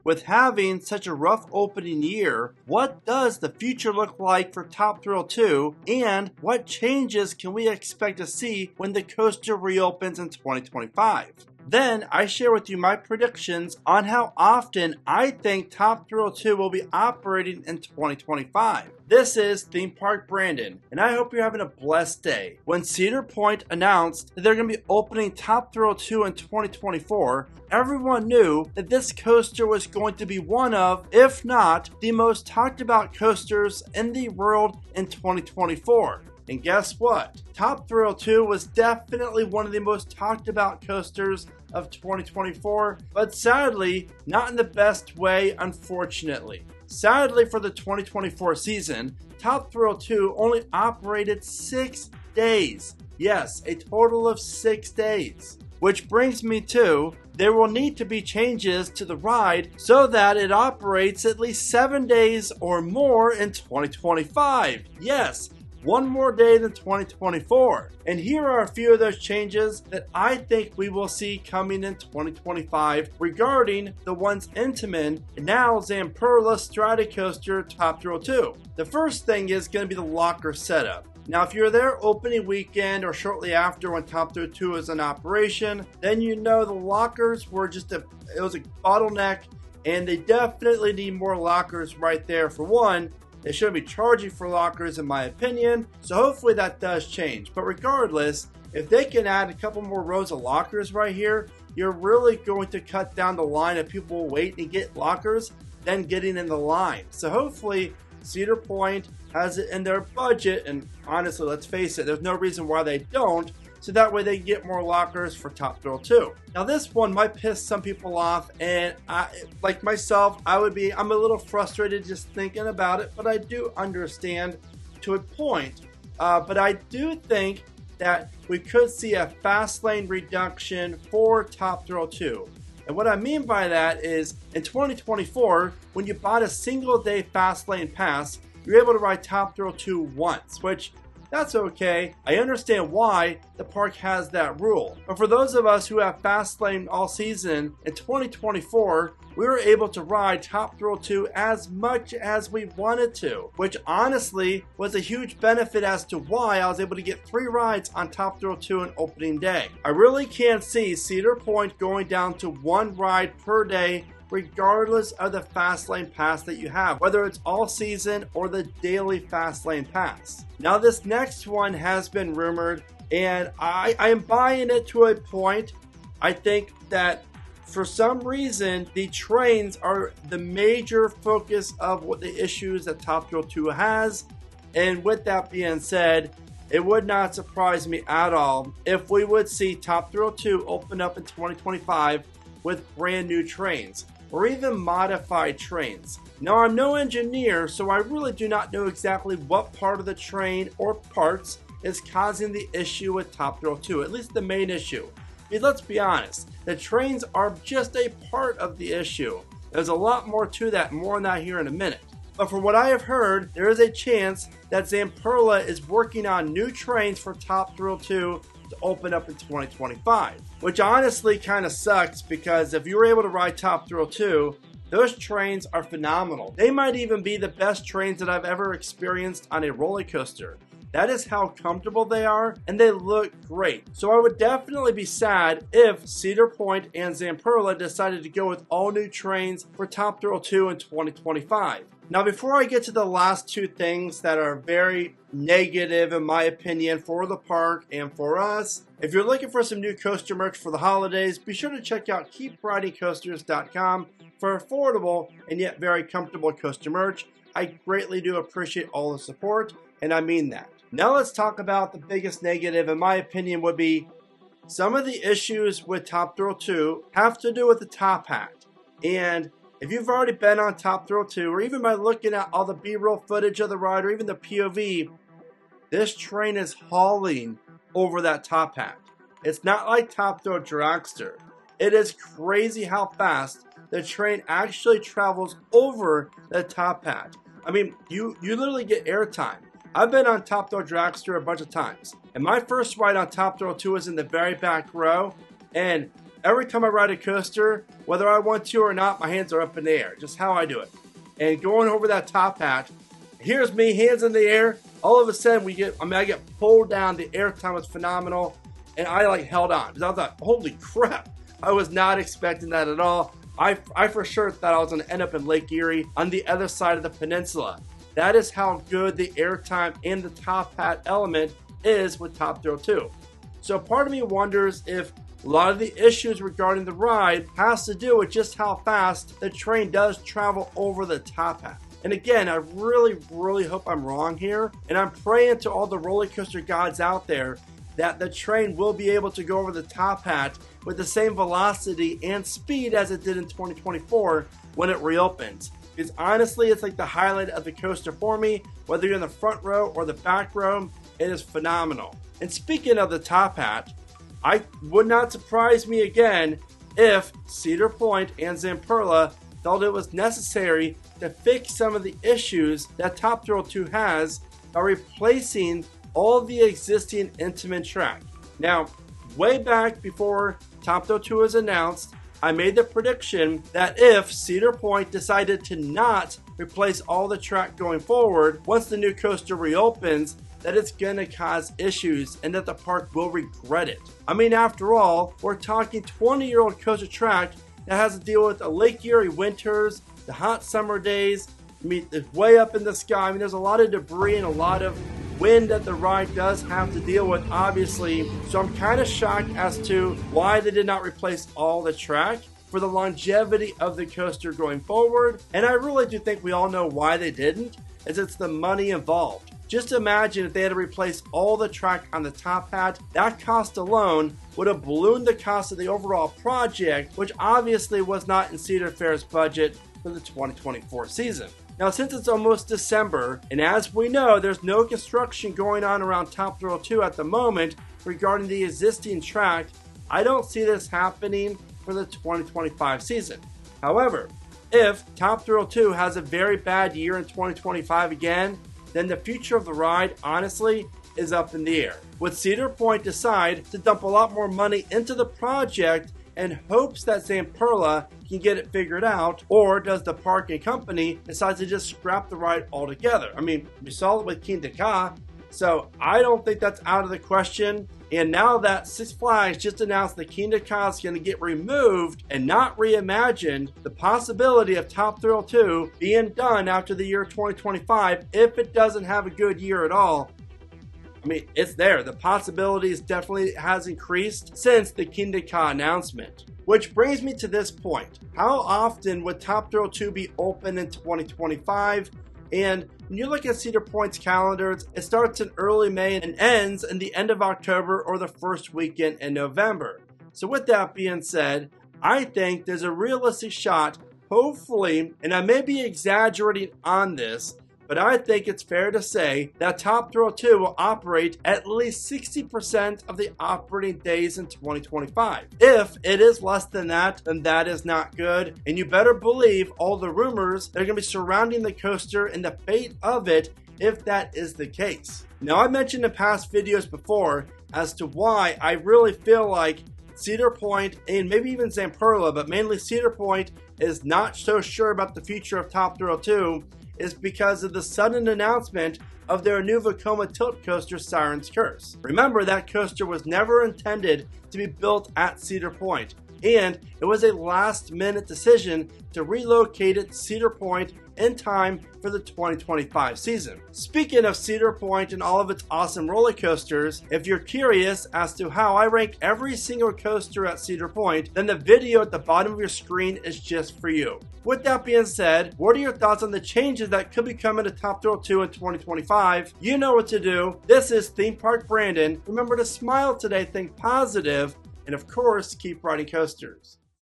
With having such a rough opening year, what does the future look like for Top Thrill 2, and what changes can we expect to see when the coaster reopens in 2025? Then I share with you my predictions on how often I think Top Thrill 2 will be operating in 2025. This is Theme Park Brandon, and I hope you're having a blessed day. When Cedar Point announced that they're going to be opening Top Thrill 2 in 2024, everyone knew that this coaster was going to be one of, if not, the most talked about coasters in the world in 2024. And guess what? Top Thrill 2 was definitely one of the most talked about coasters of 2024, but sadly, not in the best way, unfortunately. Sadly for the 2024 season, Top Thrill 2 only operated 6 days. Yes, a total of 6 days. Which brings me to, there will need to be changes to the ride so that it operates at least 7 days or more in 2025. Yes, one more day than 2024. And here are a few of those changes that I think we will see coming in 2025 regarding the once Intamin and now Zamperla Strata Coaster Top Thrill 2. The first thing is going to be the locker setup. Now, if you're there opening weekend or shortly after when Top Thrill 2 is in operation, then you know the lockers were it was a bottleneck, and they definitely need more lockers right there. For one, they shouldn't be charging for lockers in my opinion, so hopefully that does change. But regardless, if they can add a couple more rows of lockers right here, you're really going to cut down the line of people waiting to get lockers than getting in the line. So hopefully Cedar Point has it in their budget, and honestly, let's face it, there's no reason why they don't, so that way they can get more lockers for Top Thrill 2. Now this one might piss some people off, and like myself, I'm a little frustrated just thinking about it, but I do understand to a point. But I do think that we could see a fast lane reduction for Top Thrill 2. And what I mean by that is, in 2024, when you bought a single day fast lane pass, you're able to ride Top Thrill 2 once, which that's okay. I understand why the park has that rule. But for those of us who have fast lane all season, in 2024, we were able to ride Top Thrill 2 as much as we wanted to, which honestly was a huge benefit as to why I was able to get 3 rides on Top Thrill 2 on opening day. I really can't see Cedar Point going down to 1 ride per day regardless of the fast lane pass that you have, whether it's all season or the daily fast lane pass. Now this next one has been rumored, and I am buying it to a point. I think that for some reason the trains are the major focus of what the issues that Top Thrill 2 has, and with that being said, it would not surprise me at all if we would see Top Thrill 2 open up in 2025 with brand new trains, or even modified trains. Now, I'm no engineer, so I really do not know exactly what part of the train or parts is causing the issue with Top Thrill 2, at least the main issue. Because let's be honest, the trains are just a part of the issue. There's a lot more to that, more on that here in a minute. But from what I have heard, there is a chance that Zamperla is working on new trains for Top Thrill 2 to open up in 2025, which honestly kind of sucks, because if you were able to ride Top Thrill 2, those trains are phenomenal. They might even be the best trains that I've ever experienced on a roller coaster. That is how comfortable they are, and they look great. So I would definitely be sad if Cedar Point and Zamperla decided to go with all new trains for Top Thrill 2 in 2025. Now, before I get to the last 2 things that are very negative in my opinion for the park and for us, if you're looking for some new coaster merch for the holidays, be sure to check out keepridingcoasters.com for affordable and yet very comfortable coaster merch. I greatly do appreciate all the support, and I mean that. Now let's talk about the biggest negative in my opinion would be some of the issues with Top Thrill 2 have to do with the top hat. And if you've already been on Top Thrill 2, or even by looking at all the B-roll footage of the ride, or even the POV, this train is hauling over that top hat. It's not like Top Thrill Dragster. It is crazy how fast the train actually travels over the top hat. I mean, you literally get airtime. I've been on Top Thrill Dragster a bunch of times, and my first ride on Top Thrill 2 was in the very back row, and every time I ride a coaster, whether I want to or not, my hands are up in the air. Just how I do it. And going over that top hat, here's me, hands in the air. All of a sudden, I get pulled down. The air time was phenomenal. And I like held on. Because I thought, holy crap. I was not expecting that at all. I for sure thought I was going to end up in Lake Erie on the other side of the peninsula. That is how good the airtime and the top hat element is with Top Thrill 2. So part of me wonders if a lot of the issues regarding the ride has to do with just how fast the train does travel over the top hat. And again, I really hope I'm wrong here. And I'm praying to all the roller coaster gods out there that the train will be able to go over the top hat with the same velocity and speed as it did in 2024 when it reopens. Because honestly, it's like the highlight of the coaster for me. Whether you're in the front row or the back row, it is phenomenal. And speaking of the top hat, I would not surprise me again if Cedar Point and Zamperla felt it was necessary to fix some of the issues that Top Thrill 2 has by replacing all the existing Intamin track. Now, way back before Top Thrill 2 was announced, I made the prediction that if Cedar Point decided to not replace all the track going forward, once the new coaster reopens, that it's going to cause issues and that the park will regret it. I mean, after all, we're talking 20-year-old coaster track that has to deal with the Lake Erie winters, the hot summer days. I mean, it's way up in the sky. I mean, there's a lot of debris and a lot of wind that the ride does have to deal with, obviously. So I'm kind of shocked as to why they did not replace all the track for the longevity of the coaster going forward. And I really do think we all know why they didn't, as it's the money involved. Just imagine if they had to replace all the track on the top hat. That cost alone would have ballooned the cost of the overall project, which obviously was not in Cedar Fair's budget for the 2024 season. Now, since it's almost December, and as we know, there's no construction going on around Top Thrill 2 at the moment regarding the existing track, I don't see this happening for the 2025 season. However, if Top Thrill 2 has a very bad year in 2025 again, then the future of the ride, honestly, is up in the air. Would Cedar Point decide to dump a lot more money into the project in hopes that Zamperla can get it figured out, or does the park and company decide to just scrap the ride altogether? I mean, we saw it with Kingda Ka, so I don't think that's out of the question. And now that Six Flags just announced that Kingda Ka is going to get removed and not reimagined, the possibility of Top Thrill 2 being done after the year 2025, if it doesn't have a good year at all, I mean, it's there. The possibilities definitely has increased since the Kingda Ka announcement. Which brings me to this point. How often would Top Thrill 2 be open in 2025? And when you look at Cedar Point's calendars, it starts in early May and ends in the end of October or the first weekend in November. So with that being said, I think there's a realistic shot, hopefully, and I may be exaggerating on this, but I think it's fair to say that Top Thrill 2 will operate at least 60% of the operating days in 2025. If it is less than that, then that is not good. And you better believe all the rumors that are going to be surrounding the coaster and the fate of it if that is the case. Now, I mentioned in past videos before as to why I really feel like Cedar Point and maybe even Zamperla, but mainly Cedar Point, is not so sure about the future of Top Thrill 2 is because of the sudden announcement of their new Vekoma tilt coaster, Siren's Curse. Remember, that coaster was never intended to be built at Cedar Point, and it was a last-minute decision to relocate it to Cedar Point in time for the 2025 season. Speaking of Cedar Point and all of its awesome roller coasters, if you're curious as to how I rank every single coaster at Cedar Point, then the video at the bottom of your screen is just for you. With that being said, what are your thoughts on the changes that could be coming to Top Thrill 2 in 2025? You know what to do. This is Theme Park Brandon. Remember to smile today, think positive, and of course, keep riding coasters.